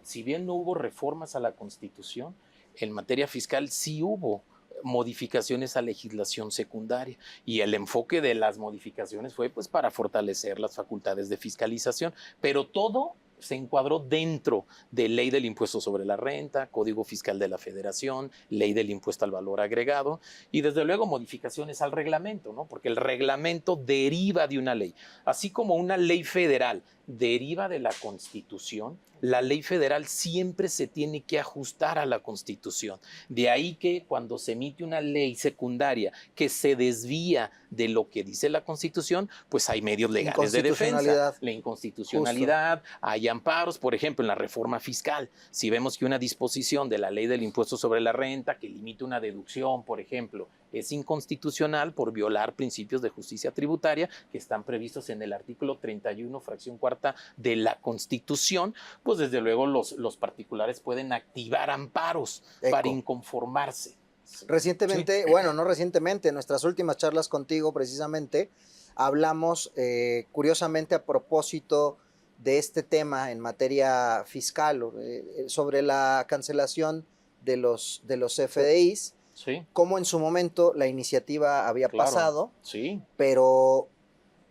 si bien no hubo reformas a la Constitución, en materia fiscal sí hubo modificaciones a legislación secundaria y el enfoque de las modificaciones fue pues para fortalecer las facultades de fiscalización, pero todo se encuadró dentro de ley del impuesto sobre la renta, Código Fiscal de la Federación, ley del impuesto al valor agregado y desde luego modificaciones al reglamento, ¿no? Porque el reglamento deriva de una ley, así como una ley federal deriva de la Constitución, la ley federal siempre se tiene que ajustar a la Constitución. De ahí que cuando se emite una ley secundaria que se desvía de lo que dice la Constitución, pues hay medios legales de defensa. La inconstitucionalidad, hay amparos, por ejemplo, en la reforma fiscal. Si vemos que una disposición de la ley del impuesto sobre la renta que limita una deducción, por ejemplo, es inconstitucional por violar principios de justicia tributaria que están previstos en el artículo 31, fracción cuarta de la Constitución, pues desde luego los particulares pueden activar amparos para inconformarse. Recientemente, bueno, no recientemente, en nuestras últimas charlas contigo precisamente, hablamos curiosamente a propósito de este tema en materia fiscal, sobre la cancelación de los FDIs, Sí, cómo en su momento la iniciativa había pasado, sí. pero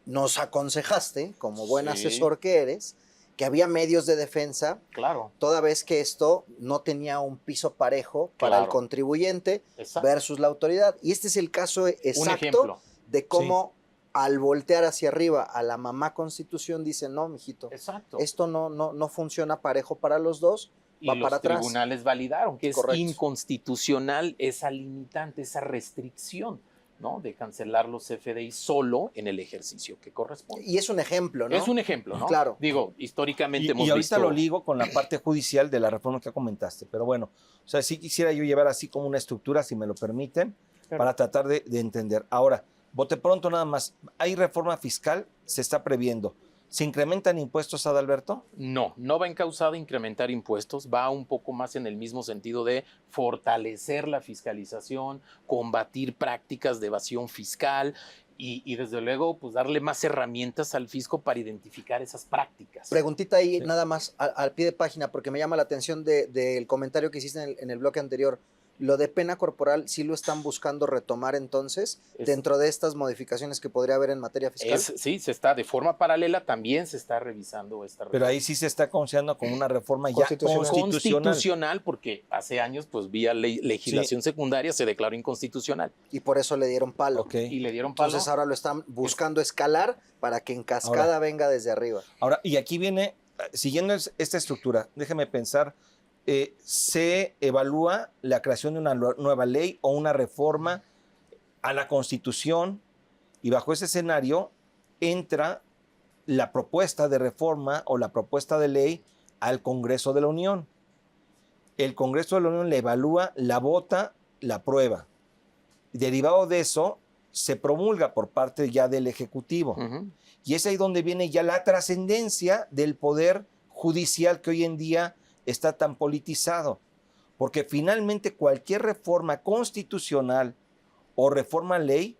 nos aconsejaste, como buen Sí. asesor que eres, que había medios de defensa, Claro. toda vez que esto no tenía un piso parejo para el Claro. contribuyente Exacto. versus la autoridad. Y este es el caso Un exacto ejemplo. de cómo al voltear hacia arriba a la mamá Constitución dice, no, mijito, Exacto. esto no funciona parejo para los dos, Y va los para atrás. tribunales validaron que es Correcto. inconstitucional esa limitante, esa restricción, ¿no? De cancelar los CFDI solo en el ejercicio que corresponde. Y es un ejemplo, ¿no? Es un ejemplo, ¿no? Claro. Digo, históricamente Y hemos ahorita visto... lo ligo con la parte judicial de la reforma que comentaste. Pero bueno, o sea, sí quisiera yo llevar así como una estructura, si me lo permiten, para tratar de entender. Ahora, bote pronto nada más, hay reforma fiscal, se está previendo. ¿Se incrementan impuestos, Adalberto? No, no va encausado a incrementar impuestos, va un poco más en el mismo sentido de fortalecer la fiscalización, combatir prácticas de evasión fiscal y desde luego pues darle más herramientas al fisco para identificar esas prácticas. Preguntita ahí Sí. nada más al pie de página, porque me llama la atención del comentario que hiciste en el bloque anterior. Lo de pena corporal, ¿sí lo están buscando retomar entonces Es- dentro de estas modificaciones que podría haber en materia fiscal? Sí, se está de forma paralela, también se está revisando esta Pero ahí sí se está considerando como una reforma ya Constitucional. constitucional. constitucional, porque hace años, pues vía legislación secundaria se declaró inconstitucional Y por eso le dieron palo. Ok. y le dieron palo. Entonces ahora lo están buscando escalar para que en cascada venga desde arriba. Ahora, y aquí viene, siguiendo esta estructura, déjeme pensar, se evalúa la creación de una nueva ley o una reforma a la Constitución y bajo ese escenario entra la propuesta de reforma o la propuesta de ley al Congreso de la Unión. El Congreso de la Unión la evalúa, la vota, la aprueba. Derivado de eso, se promulga por parte ya del Ejecutivo. Ujú. Y es ahí donde viene ya la trascendencia del poder judicial que hoy en día está tan politizado. Porque finalmente cualquier reforma constitucional o reforma ley,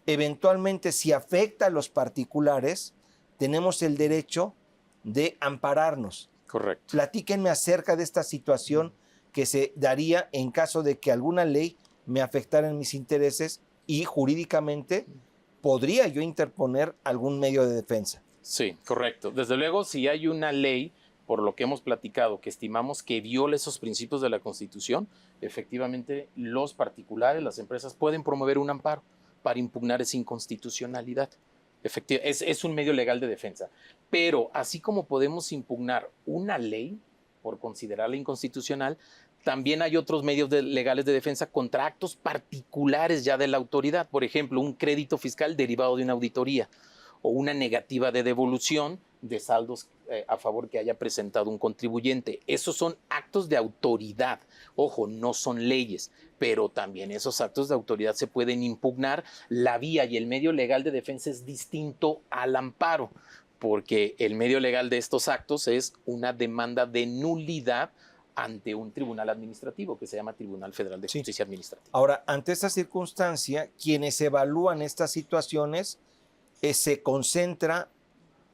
eventualmente si afecta a los particulares, tenemos el derecho de ampararnos. Correcto. Platíquenme acerca de esta situación que se daría en caso de que alguna ley me afectara en mis intereses y jurídicamente podría yo interponer algún medio de defensa. Sí, correcto. Desde luego, si hay una ley, por lo que hemos platicado, que estimamos que viola esos principios de la Constitución, efectivamente los particulares, las empresas pueden promover un amparo para impugnar esa inconstitucionalidad. Es un medio legal de defensa. Pero así como podemos impugnar una ley por considerarla inconstitucional, también hay otros medios legales de defensa contra actos particulares ya de la autoridad. Por ejemplo, un crédito fiscal derivado de una auditoría o una negativa de devolución de saldos a favor que haya presentado un contribuyente. Esos son actos de autoridad. Ojo, no son leyes, pero también esos actos de autoridad se pueden impugnar. La vía y el medio legal de defensa es distinto al amparo, porque el medio legal de estos actos es una demanda de nulidad ante un tribunal administrativo que se llama Tribunal Federal de Sí. Justicia Administrativa. Ahora, ante esta circunstancia, quienes evalúan estas situaciones se concentra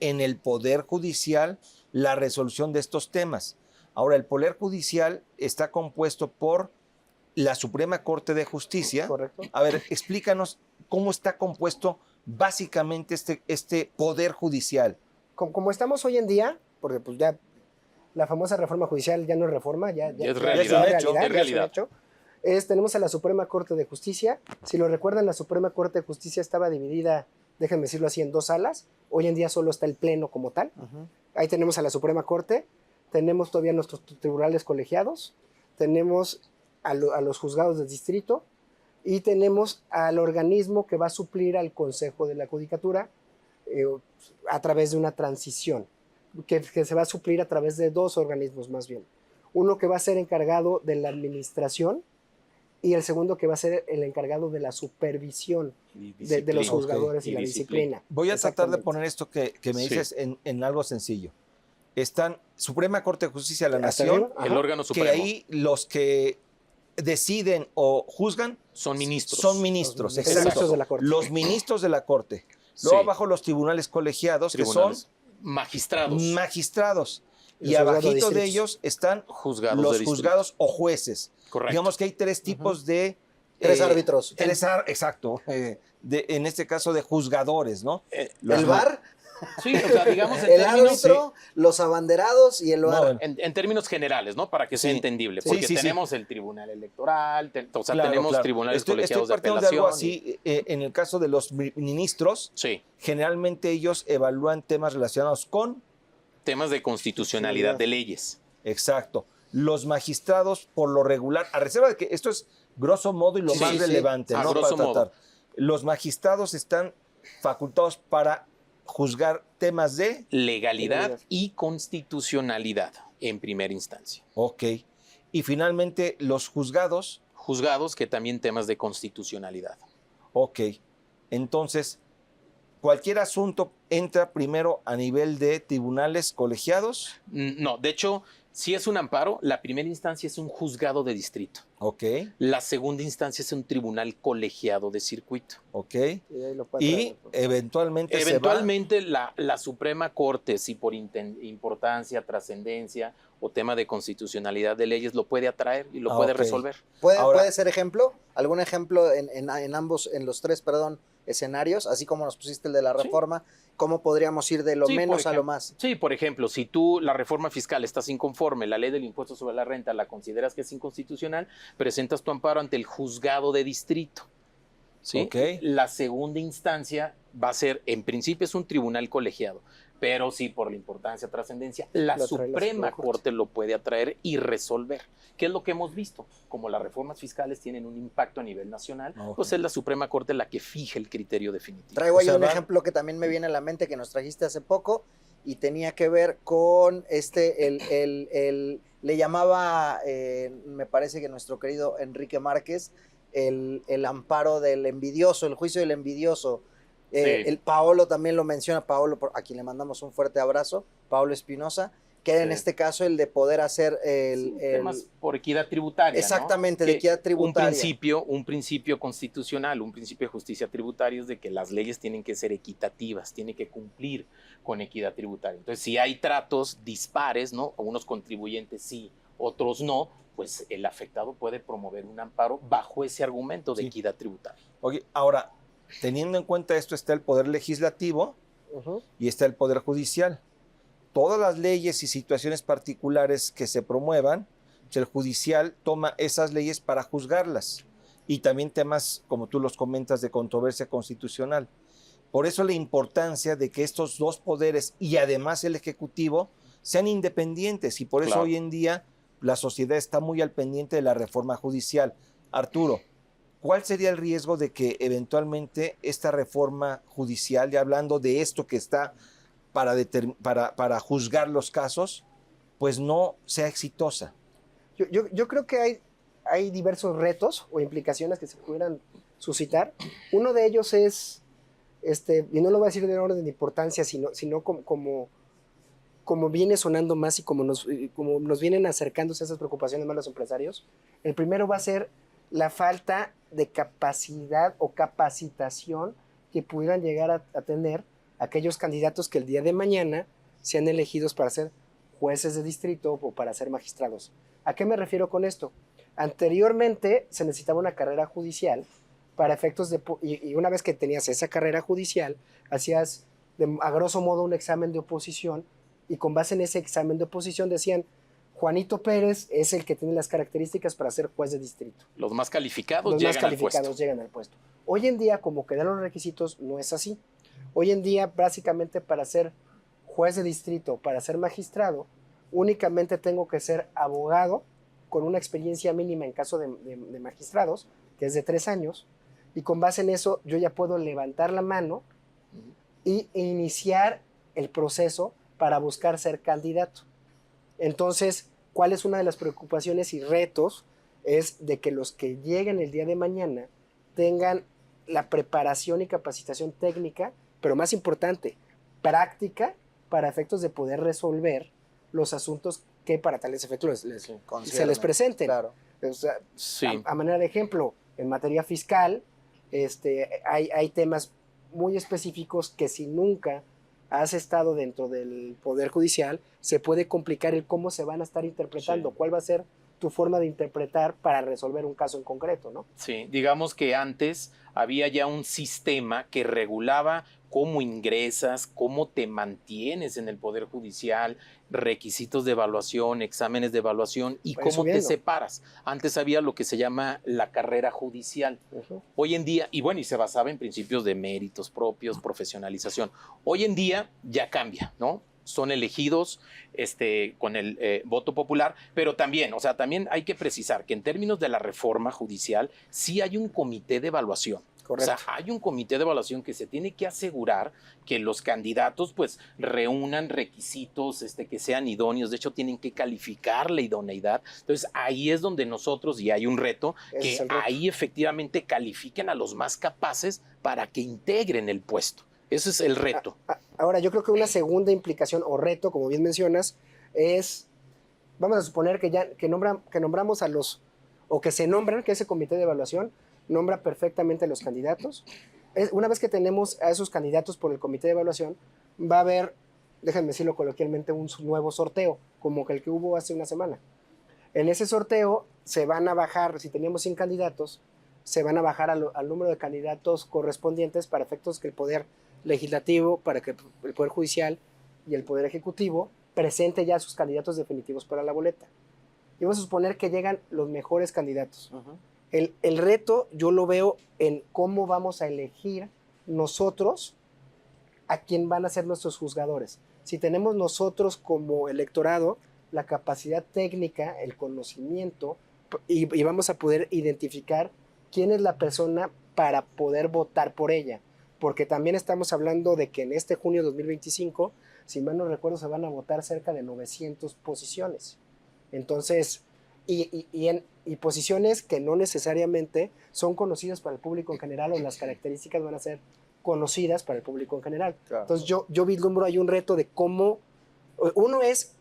en el Poder Judicial la resolución de estos temas. Ahora, el Poder Judicial está compuesto por la Suprema Corte de Justicia. Correcto. A ver, explícanos cómo está compuesto básicamente este Poder Judicial. Como estamos hoy en día, porque pues ya la famosa reforma judicial ya no es reforma, ya Es es realidad, una es un hecho, ya es un realidad. hecho. Tenemos a la Suprema Corte de Justicia. Si lo recuerdan, la Suprema Corte de Justicia estaba dividida, déjenme decirlo así, en dos salas. Hoy en día solo está el Pleno como tal. Ahí tenemos a la Suprema Corte, tenemos todavía nuestros tribunales colegiados, tenemos a los juzgados del distrito y tenemos al organismo que va a suplir al Consejo de la Judicatura a través de una transición, que se va a suplir a través de dos organismos más bien. Uno que va a ser encargado de la administración y el segundo que va a ser el encargado de la supervisión de los juzgadores y la disciplina. Voy a tratar de Exactamente. poner esto que me Sí. dices en algo sencillo. Están Suprema Corte de Justicia de la Hasta Nación, arriba, El ajá. órgano que supremo ahí los que deciden o juzgan son ministros. son ministros, Los exacto. ministros de la Corte. Los ministros de la Corte. Luego Sí. abajo los tribunales colegiados, Tribunales. que Magistrados. son magistrados. Los Y juzgados abajito de distritos. ellos están Juzgados de los distrito. juzgados o jueces. Correcto. Digamos que hay tres tipos de... Tres árbitros. Exacto. En este caso de juzgadores, ¿no? El VAR, Sí, o sea, digamos en El términos, árbitro, los abanderados y el No, VAR. en términos generales, ¿no? Para que sea Sí. entendible. Sí, Porque sí, sí. tenemos el Tribunal Electoral, o sea, Claro, tenemos claro. tribunales Estoy colegiados de partiendo de apelación. algo así. En el caso de los ministros, Sí, generalmente ellos evalúan temas relacionados con, temas de constitucionalidad de leyes. exacto, los magistrados por lo regular, a reserva de que esto es grosso modo y lo Sí, más sí, relevante, a ¿no? grosso Para modo. tratar. Los magistrados están facultados para juzgar temas de, Legalidad y constitucionalidad en primera instancia. ok, y finalmente los juzgados, Juzgados que también temas de constitucionalidad. ok, entonces cualquier asunto entra primero a nivel de tribunales colegiados, No, de hecho, si es un amparo, la primera instancia es un juzgado de distrito. ok, La segunda instancia es un tribunal colegiado de circuito. ok, Y ahí lo puede y traer. eventualmente Eventualmente la Suprema Corte, si por importancia, trascendencia o tema de constitucionalidad de leyes, lo puede atraer y lo Ah, puede ok. resolver. ¿Puede Ahora- ser ejemplo? ¿Algún ejemplo en ambos, en los tres, perdón, escenarios? Así como nos pusiste el de la Sí. reforma, ¿cómo podríamos ir de lo Sí, menos por a lo ejemplo. más? Sí, por ejemplo, si tú la reforma fiscal estás inconforme, la ley del impuesto sobre la renta la consideras que es inconstitucional, presentas tu amparo ante el juzgado de distrito. ¿Sí? Ok. La segunda instancia va a ser, en principio es un tribunal colegiado, pero sí por la importancia, trascendencia, la Lo trae la Suprema Suprema Corte lo puede atraer y resolver. ¿Qué es lo que hemos visto? Como las reformas fiscales tienen un impacto a nivel nacional, Ok. pues es la Suprema Corte la que fije el criterio definitivo. Traigo ahí O sea, un va- ejemplo que también me viene a la mente que nos trajiste hace poco y tenía que ver con le llamaba, me parece que nuestro querido Enrique Márquez, el amparo del envidioso, el juicio del envidioso. Sí. El Paolo también lo menciona, Paolo, a quien le mandamos un fuerte abrazo, Paolo Espinosa, que era en Sí. este caso el de poder hacer Temas por equidad tributaria. Exactamente, ¿no? de Que equidad tributaria. Un principio constitucional, un principio de justicia tributaria es de que las leyes tienen que ser equitativas, tienen que cumplir con equidad tributaria. Entonces, si hay tratos dispares, ¿no? Unos contribuyentes sí, otros no, pues el afectado puede promover un amparo bajo ese argumento de Sí. equidad tributaria. ok. Ahora, teniendo en cuenta esto está el poder legislativo Ujú. y está el poder judicial. Todas las leyes y situaciones particulares que se promuevan, pues el judicial toma esas leyes para juzgarlas. Y también temas, como tú los comentas, de controversia constitucional. Por eso la importancia de que estos dos poderes y además el Ejecutivo sean independientes. Y por eso Claro. hoy en día la sociedad está muy al pendiente de la reforma judicial. Arturo, ¿cuál sería el riesgo de que eventualmente esta reforma judicial, ya hablando de esto que está para juzgar los casos, pues no sea exitosa? Yo creo que hay diversos retos o implicaciones que se pudieran suscitar. Uno de ellos es, y no lo voy a decir de orden de importancia, sino como viene sonando más y como nos vienen acercándose esas preocupaciones más los empresarios. El primero va a ser la falta de capacidad o capacitación que pudieran llegar a tener aquellos candidatos que el día de mañana sean elegidos para ser jueces de distrito o para ser magistrados. ¿A qué me refiero con esto? Anteriormente se necesitaba una carrera judicial para efectos y una vez que tenías esa carrera judicial, hacías a grosso modo un examen de oposición y con base en ese examen de oposición decían, Juanito Pérez es el que tiene las características para ser juez de distrito. Los más calificados Los llegan más calificados al puesto. llegan al puesto. Hoy en día, como quedaron los requisitos, no es así. Hoy en día, básicamente, para ser juez de distrito, para ser magistrado, únicamente tengo que ser abogado con una experiencia mínima en caso de magistrados, que es de 3 años, y con base en eso yo ya puedo levantar la mano e iniciar el proceso para buscar ser candidato. Entonces, ¿cuál es una de las preocupaciones y retos? Es de que los que lleguen el día de mañana tengan la preparación y capacitación técnica, pero más importante, práctica para efectos de poder resolver los asuntos que para tales efectos se les presenten. Claro. O sea, Sí. a manera de ejemplo, en materia fiscal, hay temas muy específicos que si nunca has estado dentro del Poder Judicial, se puede complicar el cómo se van a estar interpretando, Sí. cuál va a ser tu forma de interpretar para resolver un caso en concreto, ¿no? Sí, digamos que antes había ya un sistema que regulaba cómo ingresas, cómo te mantienes en el Poder Judicial, requisitos de evaluación, exámenes de evaluación y Fue cómo te subiendo. separas. Antes había lo que se llama la carrera judicial. Ujú. Hoy en día, y bueno, y se basaba en principios de méritos propios, profesionalización. Hoy en día ya cambia, ¿no? Son elegidos con el voto popular, pero también, o sea, también hay que precisar que en términos de la reforma judicial, sí hay un comité de evaluación. Correcto. O sea, hay un comité de evaluación que se tiene que asegurar que los candidatos pues reúnan requisitos que sean idóneos. De hecho, tienen que calificar la idoneidad. Entonces, ahí es donde nosotros, y hay un reto, Ese que es el reto. ahí efectivamente califiquen a los más capaces para que integren el puesto. Ese es el reto. Ahora, yo creo que una segunda implicación o reto, como bien mencionas, es, vamos a suponer que nombramos a los, o que se nombran, que ese comité de evaluación nombra perfectamente a los candidatos. Una vez que tenemos a esos candidatos por el comité de evaluación, va a haber, déjenme decirlo coloquialmente, un nuevo sorteo, como el que hubo hace una semana. En ese sorteo se van a bajar, si teníamos 100 candidatos, se van a bajar al número de candidatos correspondientes para efectos que el Poder Legislativo, para que el Poder Judicial y el Poder Ejecutivo presente ya sus candidatos definitivos para la boleta. Y vamos a suponer que llegan los mejores candidatos. Ujú. El reto yo lo veo en cómo vamos a elegir nosotros a quién van a ser nuestros juzgadores. Si tenemos nosotros como electorado la capacidad técnica, el conocimiento, y vamos a poder identificar quién es la persona para poder votar por ella. Porque también estamos hablando de que en este junio de 2025, si mal no recuerdo, se van a votar cerca de 900 posiciones. Entonces, y posiciones que no necesariamente son conocidas para el público en general, o las características van a ser conocidas para el público en general. Claro. Entonces yo vislumbro ahí un reto de cómo, uno es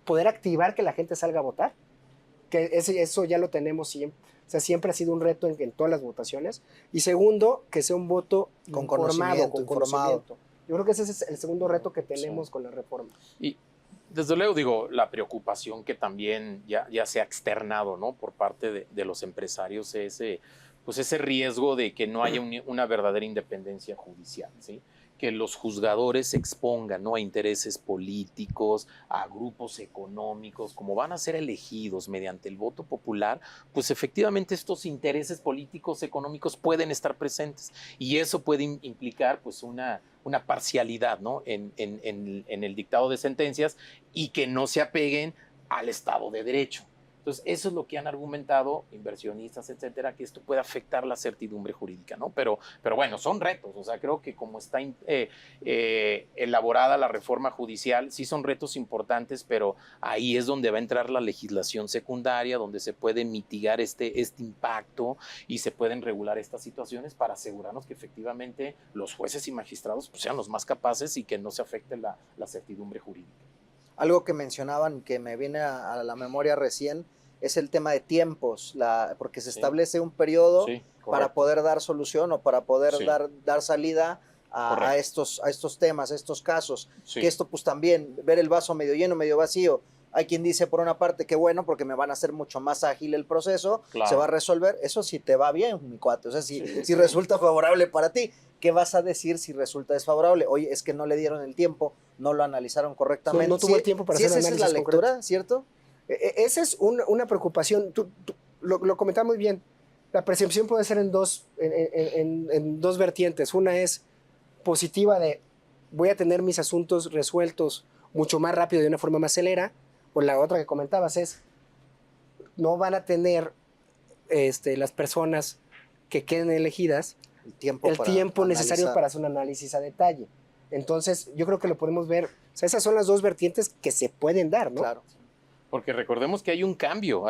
poder activar que la gente salga a votar, que eso ya lo tenemos siempre. O sea, siempre ha sido un reto en todas las votaciones. Y segundo, que sea un voto Con informado, conocimiento, con informado. conocimiento. Yo creo que ese es el segundo reto que tenemos con la reforma. Y desde luego, digo, la preocupación que también ya se ha externado, ¿no? Por parte de los empresarios es pues ese riesgo de que no haya una verdadera independencia judicial, ¿sí? Que los juzgadores se expongan, ¿no? A intereses políticos, a grupos económicos, como van a ser elegidos mediante el voto popular, pues efectivamente estos intereses políticos, económicos pueden estar presentes, y eso puede implicar pues una parcialidad, ¿no? en el dictado de sentencias, y que no se apeguen al Estado de Derecho. Entonces, eso es lo que han argumentado inversionistas, etcétera, que esto puede afectar la certidumbre jurídica, ¿no? Pero bueno, son retos. O sea, creo que como está elaborada la reforma judicial, sí son retos importantes, pero ahí es donde va a entrar la legislación secundaria, donde se puede mitigar este impacto y se pueden regular estas situaciones para asegurarnos que efectivamente los jueces y magistrados pues, sean los más capaces y que no se afecte la certidumbre jurídica. Algo que mencionaban que me viene a la memoria recién es el tema de tiempos, porque se establece un periodo para poder dar solución o para poder dar salida a estos temas, a estos casos. Sí. Que esto pues también, ver el vaso medio lleno, medio vacío. Hay quien dice por una parte que bueno, porque me van a hacer mucho más ágil el proceso, Claro. se va a resolver. Eso sí te va bien, mi cuate. O sea, si resulta favorable para ti. ¿Qué vas a decir si resulta desfavorable? Oye, es que no le dieron el tiempo, no lo analizaron correctamente. No tuvo el tiempo para hacer esa es la análisis lectura, concreto. ¿cierto? Esa es una preocupación. Tú lo comentaba muy bien. La percepción puede ser en dos vertientes. Una es positiva de voy a tener mis asuntos resueltos mucho más rápido, de una forma más celera. O la otra que comentabas es no van a tener las personas que queden elegidas El tiempo necesario analizar. para hacer un análisis a detalle. Entonces, yo creo que lo podemos ver. O sea, esas son las dos vertientes que se pueden dar, ¿no? Claro. Porque recordemos que hay un cambio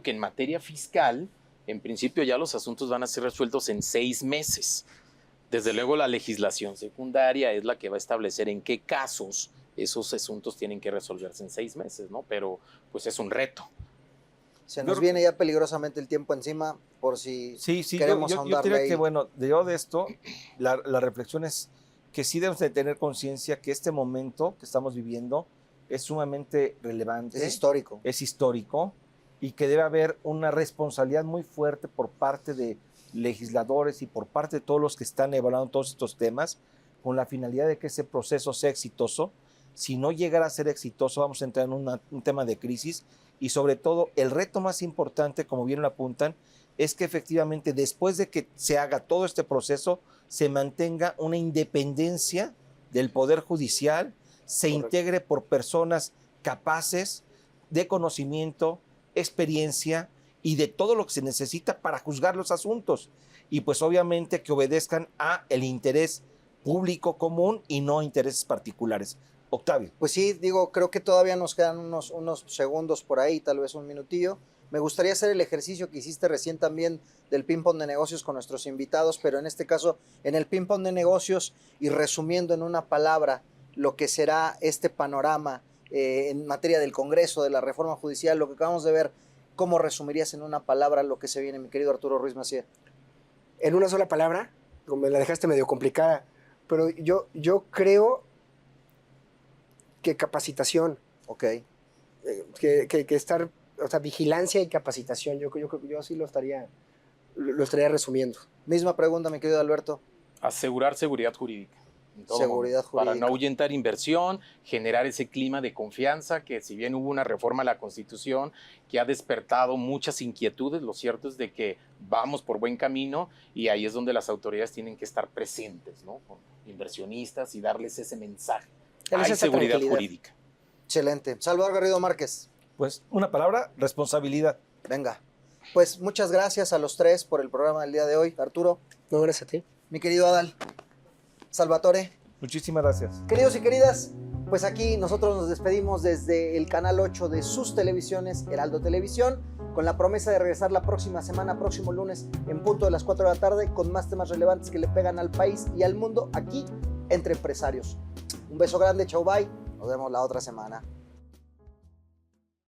que en materia fiscal, en principio ya los asuntos van a ser resueltos en 6 meses. Desde luego la legislación secundaria es la que va a establecer en qué casos esos asuntos tienen que resolverse en 6 meses, ¿no? Pero pues es un reto. Se nos viene ya peligrosamente el tiempo encima, por si queremos yo ahondarle diría ahí. que, bueno, de esto, la reflexión es que sí debemos de tener conciencia que este momento que estamos viviendo es sumamente relevante. Es histórico. Es histórico y que debe haber una responsabilidad muy fuerte por parte de legisladores y por parte de todos los que están evaluando todos estos temas, con la finalidad de que ese proceso sea exitoso. Si no llegara a ser exitoso, vamos a entrar en un tema de crisis, y sobre todo el reto más importante, como bien lo apuntan, es que efectivamente después de que se haga todo este proceso, se mantenga una independencia del Poder Judicial, se integre por personas capaces de conocimiento, experiencia y de todo lo que se necesita para juzgar los asuntos, y pues obviamente que obedezcan a el interés público común y no a intereses particulares. Octavio. Pues sí, digo, creo que todavía nos quedan unos segundos por ahí, tal vez un minutillo. Me gustaría hacer el ejercicio que hiciste recién también del ping-pong de negocios con nuestros invitados, pero en este caso, en el ping-pong de negocios, y resumiendo en una palabra lo que será este panorama en materia del Congreso, de la reforma judicial, lo que acabamos de ver, ¿cómo resumirías en una palabra lo que se viene, mi querido Arturo Ruiz Massieu? En una sola palabra, me la dejaste medio complicada, pero yo creo que capacitación. Ok. Que estar, o sea, vigilancia y capacitación. Yo sí lo estaría resumiendo. Misma pregunta, mi querido Alberto. Asegurar seguridad jurídica. En todo Seguridad momento, para jurídica. no ahuyentar inversión, generar ese clima de confianza que, si bien hubo una reforma a la Constitución que ha despertado muchas inquietudes, lo cierto es de que vamos por buen camino, y ahí es donde las autoridades tienen que estar presentes, ¿no? Con inversionistas, y darles ese mensaje. Darles Hay esa seguridad tranquilidad. jurídica. Excelente. Salvador Garrido Márquez. Pues una palabra, responsabilidad. Venga. Pues muchas gracias a los tres por el programa del día de hoy. Arturo, No, gracias a ti. mi querido Adal, Salvatore. Muchísimas gracias. Queridos y queridas, pues aquí nosotros nos despedimos desde el canal 8 de sus televisiones, Heraldo Televisión, con la promesa de regresar la próxima semana, próximo lunes, en punto de las 4 de la tarde, con más temas relevantes que le pegan al país y al mundo aquí, entre empresarios. Un beso grande, chau, bye. Nos vemos la otra semana.